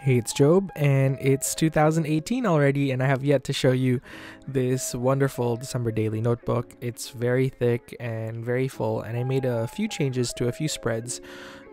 Hey, it's Job, and it's 2018 already, and I have yet to show you this wonderful December daily notebook. It's very thick and very full, and I made a few changes to a few spreads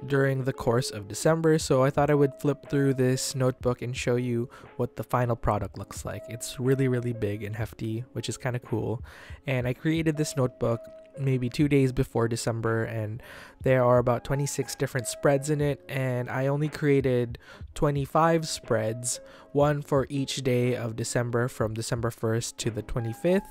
during the course of December, so I thought I would flip through this notebook and show you what the final product looks like. It's really big and hefty, which is kind of cool, and I created this notebook maybe 2 days before December, and there are about 26 different spreads in it, and I only created 25 spreads, one for each day of December from December 1st to the 25th,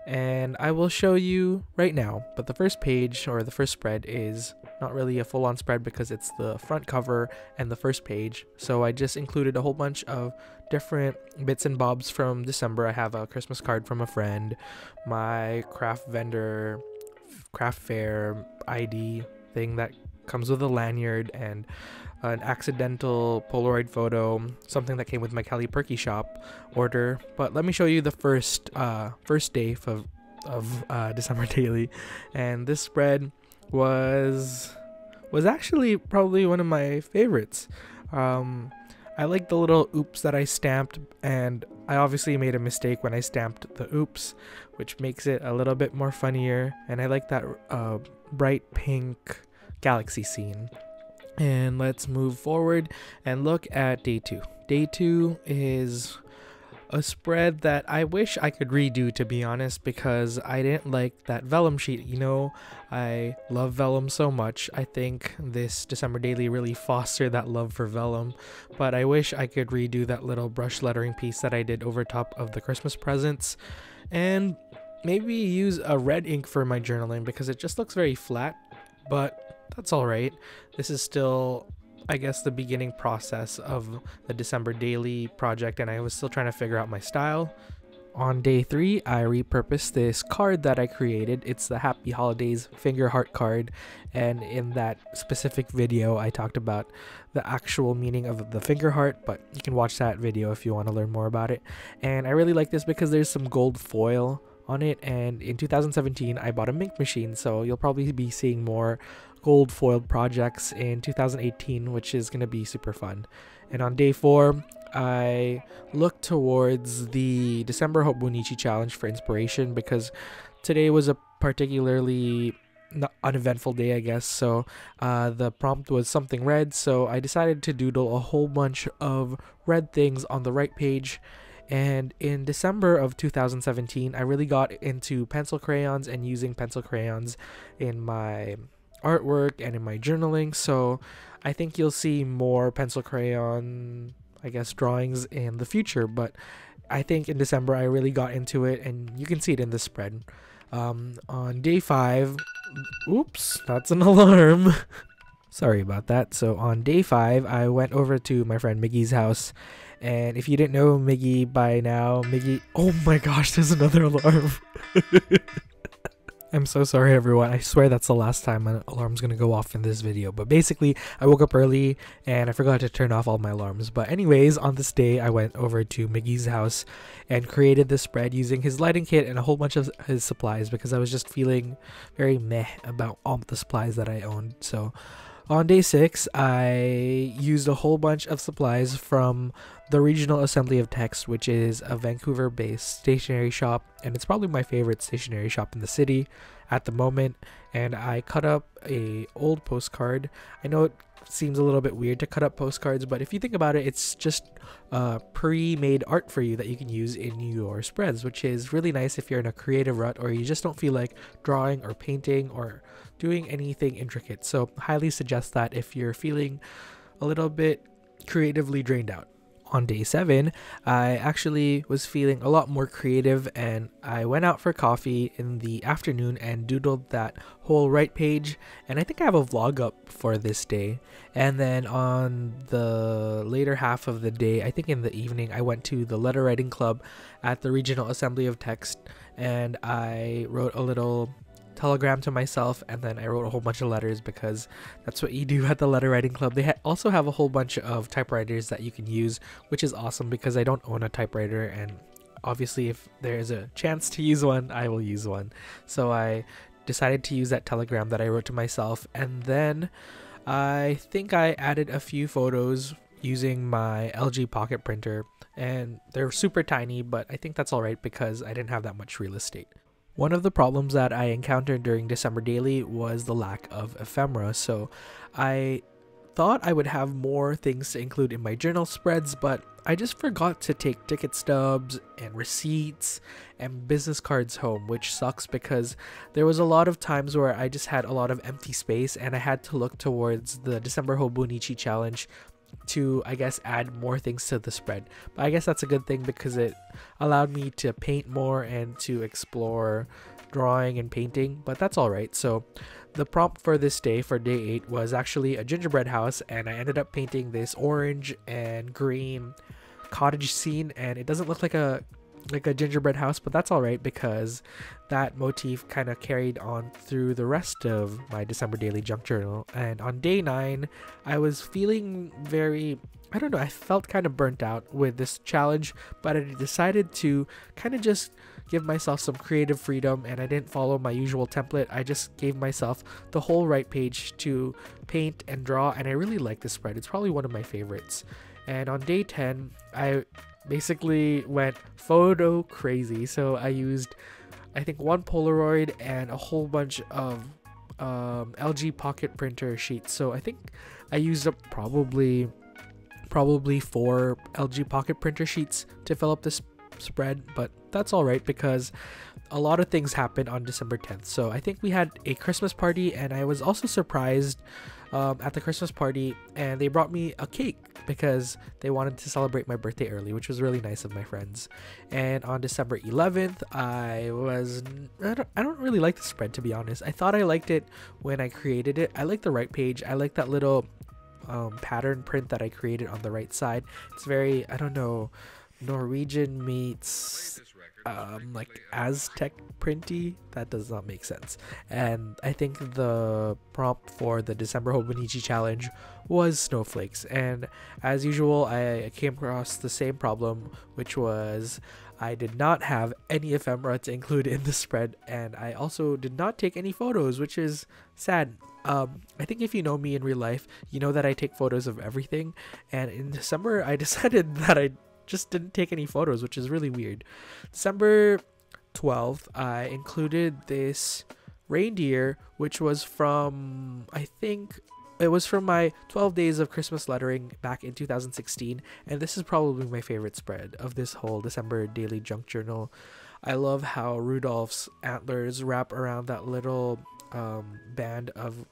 and I will show you right now. But the first page, or the first spread, is not really a full-on spread because it's the front cover and the first page, so I just included a whole bunch of different bits and bobs from December. I have a Christmas card from a friend, my craft fair ID thing that comes with a lanyard, and an accidental Polaroid photo, something that came with my Cali Perky shop order. But let me show you the first day of December daily, and this spread was actually probably one of my favorites. I like the little oops that I stamped, and I obviously made a mistake when I stamped the oops, which makes it a little bit more funnier, and I like that bright pink galaxy scene. And let's move forward and look at day 2. Day 2 is a spread that I wish I could redo, to be honest, because I didn't like that vellum sheet. You know, I love vellum so much. I think this December daily really fostered that love for vellum, but I wish I could redo that little brush lettering piece that I did over top of the Christmas presents, and maybe use a red ink for my journaling because it just looks very flat, but that's alright. This is still, I guess, the beginning process of the December daily project, and I was still trying to figure out my style. On day 3, I repurposed this card that I created. It's the Happy Holidays finger heart card, and in that specific video I talked about the actual meaning of the finger heart, but you can watch that video if you want to learn more about it. And I really like this because there's some gold foil on it, and in 2017 I bought a Mink machine, so you'll probably be seeing more gold foiled projects in 2018, which is going to be super fun. And on day 4, I looked towards the December Hobonichi challenge for inspiration because today was a particularly uneventful day, I guess, so the prompt was something red, so I decided to doodle a whole bunch of red things on the right page. And in December of 2017, I really got into pencil crayons and using pencil crayons in my artwork and in my journaling, so I think you'll see more pencil crayon, I guess, drawings in the future. But I think in December I really got into it, and you can see it in this spread. On day 5, oops, that's an alarm. Sorry about that. So on day 5, I went over to my friend Miggy's house, and if you didn't know Miggy by now, oh my gosh, there's another alarm. I'm so sorry, everyone. I swear that's the last time an alarm's gonna go off in this video. But basically, I woke up early and I forgot to turn off all my alarms. But anyways, on this day, I went over to Miggy's house and created this spread using his lighting kit and a whole bunch of his supplies because I was just feeling very meh about all the supplies that I owned. So on day 6, I used a whole bunch of supplies from the Regional Assembly of Text, which is a Vancouver-based stationery shop, and it's probably my favorite stationery shop in the city at the moment. And I cut up a old postcard. I know it seems a little bit weird to cut up postcards, but if you think about it, it's just pre-made art for you that you can use in your spreads, which is really nice if you're in a creative rut or you just don't feel like drawing or painting or doing anything intricate. So highly suggest that if you're feeling a little bit creatively drained out. On day 7, I actually was feeling a lot more creative, and I went out for coffee in the afternoon and doodled that whole right page, and I think I have a vlog up for this day. And then on the later half of the day, I think in the evening, I went to the letter writing club at the Regional Assembly of Text, and I wrote a little telegram to myself, and then I wrote a whole bunch of letters because that's what you do at the letter writing club. They also have a whole bunch of typewriters that you can use, which is awesome because I don't own a typewriter, and obviously if there is a chance to use one, I will use one. So I decided to use that telegram that I wrote to myself, and then I think I added a few photos using my LG pocket printer, and they're super tiny, but I think that's alright because I didn't have that much real estate. One of the problems that I encountered during December Daily was the lack of ephemera, so I thought I would have more things to include in my journal spreads, but I just forgot to take ticket stubs and receipts and business cards home, which sucks because there was a lot of times where I just had a lot of empty space and I had to look towards the December Hobonichi challenge to, I guess, add more things to the spread. But I guess that's a good thing because it allowed me to paint more and to explore drawing and painting, but that's alright. So the prompt for this day, for day 8, was actually a gingerbread house, and I ended up painting this orange and green cottage scene, and it doesn't look like a gingerbread house, but that's alright because that motif kind of carried on through the rest of my December Daily Junk Journal. And on day 9, I was feeling very, I don't know, I felt kind of burnt out with this challenge, but I decided to kind of just give myself some creative freedom, and I didn't follow my usual template. I just gave myself the whole right page to paint and draw, and I really like this spread. It's probably one of my favorites. And on day 10, I basically went photo crazy. So I used, I think, one Polaroid and a whole bunch of LG pocket printer sheets. So I think I used up probably 4 LG pocket printer sheets to fill up this spread, but that's all right because a lot of things happened on December 10th. So I think we had a Christmas party, and I was also surprised at the Christmas party, and they brought me a cake because they wanted to celebrate my birthday early, which was really nice of my friends. And on December 11th, I don't really like the spread, to be honest. I thought I liked it when I created it. I like the right page. I like that little pattern print that I created on the right side. It's very, I don't know, Norwegian meets like Aztec printy. That does not make sense. And I think the prompt for the December Hobonichi challenge was snowflakes, and as usual I came across the same problem, which was I did not have any ephemera to include in the spread, and I also did not take any photos, which is sad. I think if you know me in real life, you know that I take photos of everything, and in December I decided that I just didn't take any photos, which is really weird. December 12th, I included this reindeer, which was from, I think it was from my 12 days of Christmas lettering back in 2016, and this is probably my favorite spread of this whole December Daily Junk Journal. I love how Rudolph's antlers wrap around that little band of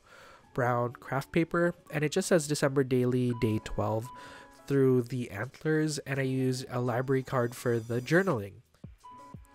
brown craft paper, and it just says December Daily Day 12 through the antlers, and I use a library card for the journaling.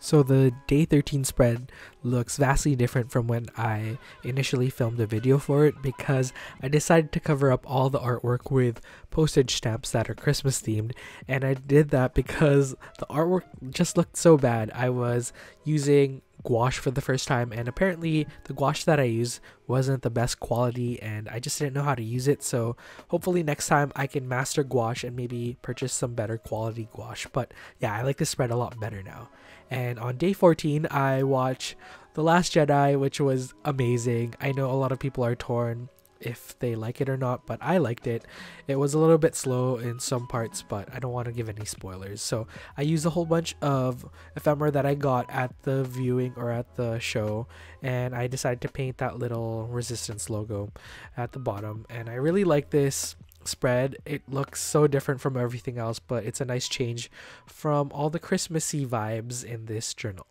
So the day 13 spread looks vastly different from when I initially filmed a video for it, because I decided to cover up all the artwork with postage stamps that are Christmas themed, and I did that because the artwork just looked so bad. I was using gouache for the first time, and apparently the gouache that I used wasn't the best quality, and I just didn't know how to use it. So hopefully next time I can master gouache and maybe purchase some better quality gouache. But yeah, I like this spread a lot better now. And on day 14, I watched The Last Jedi, which was amazing. I know a lot of people are torn if they like it or not, but I liked it. It was a little bit slow in some parts, but I don't want to give any spoilers. So I used a whole bunch of ephemera that I got at the viewing or at the show, and I decided to paint that little resistance logo at the bottom. And I really like this spread. It looks so different from everything else, but it's a nice change from all the Christmassy vibes in this journal.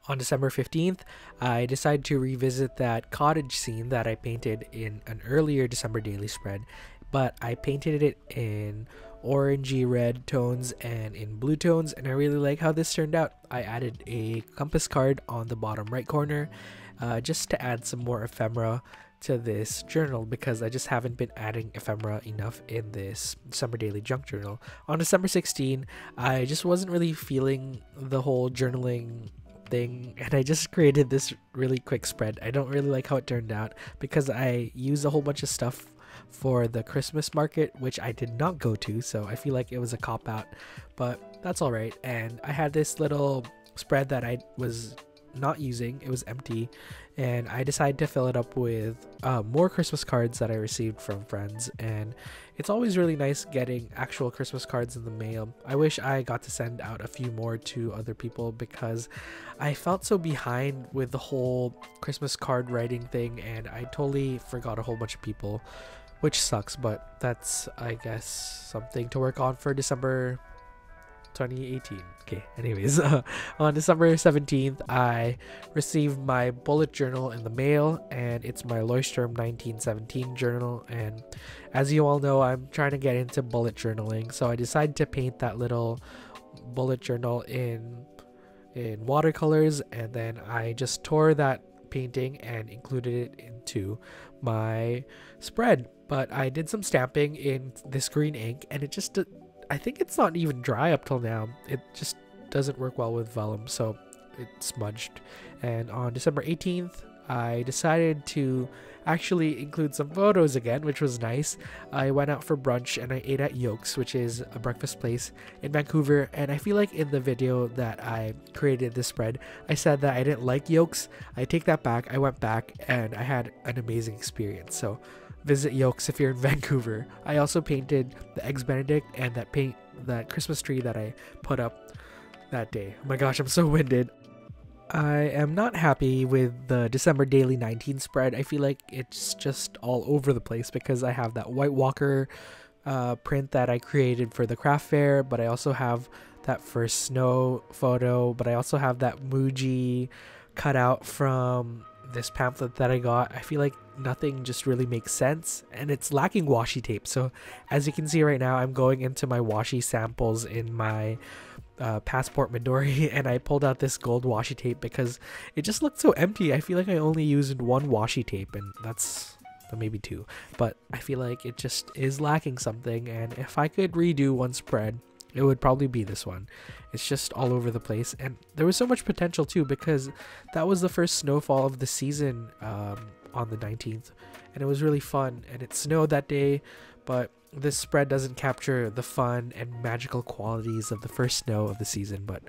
On December 15th, I decided to revisit that cottage scene that I painted in an earlier December Daily spread, but I painted it in orangey red tones and in blue tones, and I really like how this turned out. I added a compass card on the bottom right corner just to add some more ephemera to this journal, because I just haven't been adding ephemera enough in this December Daily Junk Journal. On December 16th, I just wasn't really feeling the whole journaling thing, and I just created this really quick spread. I don't really like how it turned out because I used a whole bunch of stuff for the Christmas market, which I did not go to, so I feel like it was a cop-out, but that's alright. And I had this little spread that I was not using. It was empty, and I decided to fill it up with more Christmas cards that I received from friends. And it's always really nice getting actual Christmas cards in the mail. I wish I got to send out a few more to other people because I felt so behind with the whole Christmas card writing thing, and I totally forgot a whole bunch of people, which sucks, but that's, I guess, something to work on for December 2018. Okay, anyways, on December 17th, I received my bullet journal in the mail, and it's my Leuchtturm 1917 journal. And as you all know, I'm trying to get into bullet journaling, so I decided to paint that little bullet journal in watercolors, and then I just tore that painting and included it into my spread. But I did some stamping in this green ink, and it just I think it's not even dry up till now. It just doesn't work well with vellum, so it smudged. And on December 18th, I decided to actually include some photos again, which was nice. I went out for brunch and I ate at Yolk's, which is a breakfast place in Vancouver. And I feel like in the video that I created this spread, I said that I didn't like Yolk's. I take that back. I went back and I had an amazing experience. So visit Yolk's if you're in Vancouver. I also painted the Eggs Benedict and that Christmas tree that I put up that day. Oh my gosh, I'm so winded. I am not happy with the December Daily 19 spread. I feel like it's just all over the place because I have that White Walker print that I created for the craft fair, but I also have that first snow photo, but I also have that Muji cutout from this pamphlet that I got. I feel like nothing just really makes sense, and it's lacking washi tape. So as you can see right now, I'm going into my washi samples in my passport Midori, and I pulled out this gold washi tape because it just looked so empty. I feel like I only used one washi tape, and that's maybe two, but I feel like it just is lacking something. And if I could redo one spread, it would probably be this one. It's just all over the place, and there was so much potential too because that was the first snowfall of the season on the 19th, and it was really fun, and it snowed that day. But this spread doesn't capture the fun and magical qualities of the first snow of the season, but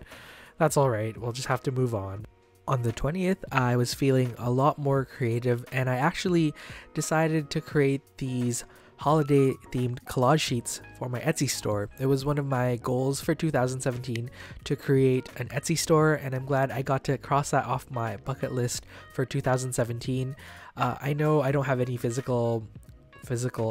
that's all right. We'll just have to move on. On the 20th, I was feeling a lot more creative, and I actually decided to create these holiday themed collage sheets for my Etsy store. It was one of my goals for 2017 to create an Etsy store, and I'm glad I got to cross that off my bucket list for 2017. I know I don't have any physical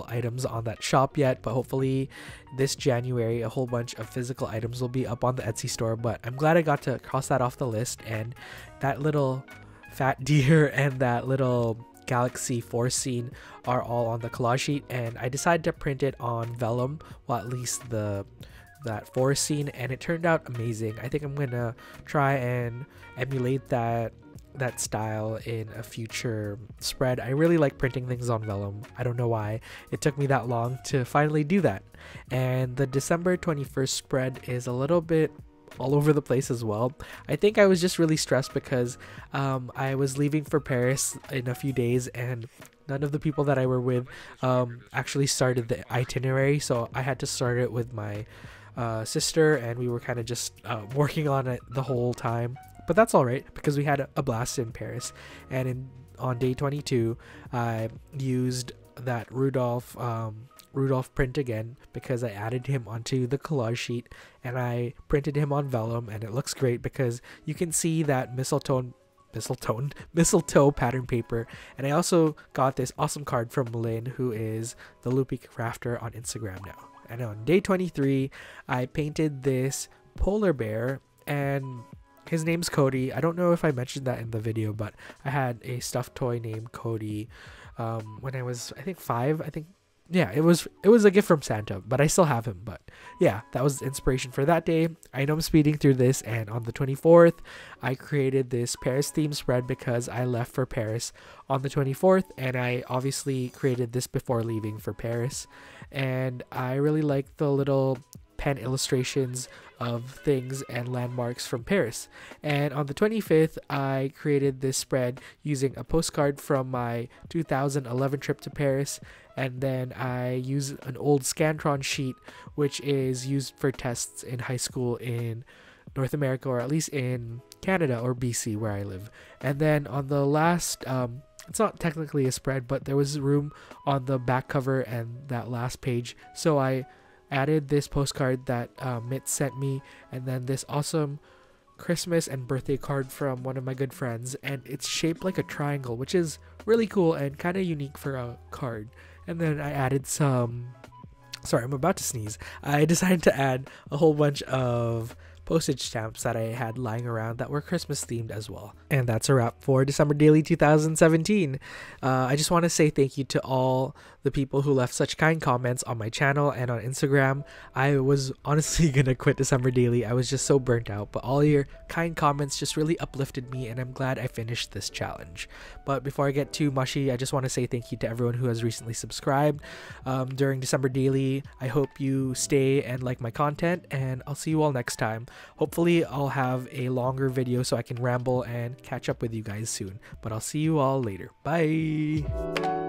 items on that shop yet, but hopefully this January a whole bunch of physical items will be up on the Etsy store. But I'm glad I got to cross that off the list, and that little fat deer and that little galaxy force scene are all on the collage sheet, and I decided to print it on vellum, well, at least that forest scene, and it turned out amazing. I think I'm gonna try and emulate that style in a future spread. I really like printing things on vellum. I don't know why it took me that long to finally do that. And the December 21st spread is a little bit all over the place as well. I think I was just really stressed because I was leaving for Paris in a few days, and none of the people that I were with actually started the itinerary, so I had to start it with my sister, and we were kind of just working on it the whole time. But that's all right because we had a blast in Paris. And on day 22, I used that Rudolph print again because I added him onto the collage sheet, and I printed him on vellum, and it looks great because you can see that mistletoe pattern paper. And I also got this awesome card from Lynn, who is the Loopy Crafter on Instagram now. And on day 23, I painted this polar bear, and his name's Cody. I don't know if I mentioned that in the video, but I had a stuffed toy named Cody when I was, I think, 5. Yeah, it was a gift from Santa, but I still have him. But yeah, that was the inspiration for that day. I know I'm speeding through this, and on the 24th, I created this Paris theme spread because I left for Paris on the 24th, and I obviously created this before leaving for Paris. And I really like the little pen illustrations of things and landmarks from Paris. And on the 25th, I created this spread using a postcard from my 2011 trip to Paris, and then I used an old Scantron sheet, which is used for tests in high school in North America, or at least in Canada, or BC, where I live. And then on the last, it's not technically a spread, but there was room on the back cover and that last page, so I added this postcard that Mitt sent me, and then this awesome Christmas and birthday card from one of my good friends, and it's shaped like a triangle, which is really cool and kind of unique for a card. And then I added some, sorry, I'm about to sneeze. I decided to add a whole bunch of postage stamps that I had lying around that were Christmas themed as well. And that's a wrap for December Daily 2017. I just want to say thank you to all the people who left such kind comments on my channel and on Instagram. I was honestly gonna quit December Daily. I was just so burnt out, but all your kind comments just really uplifted me, and I'm glad I finished this challenge. But before I get too mushy, I just want to say thank you to everyone who has recently subscribed during December Daily. I hope you stay and like my content, and I'll see you all next time. Hopefully I'll have a longer video so I can ramble and catch up with you guys soon. But I'll see you all later. Bye!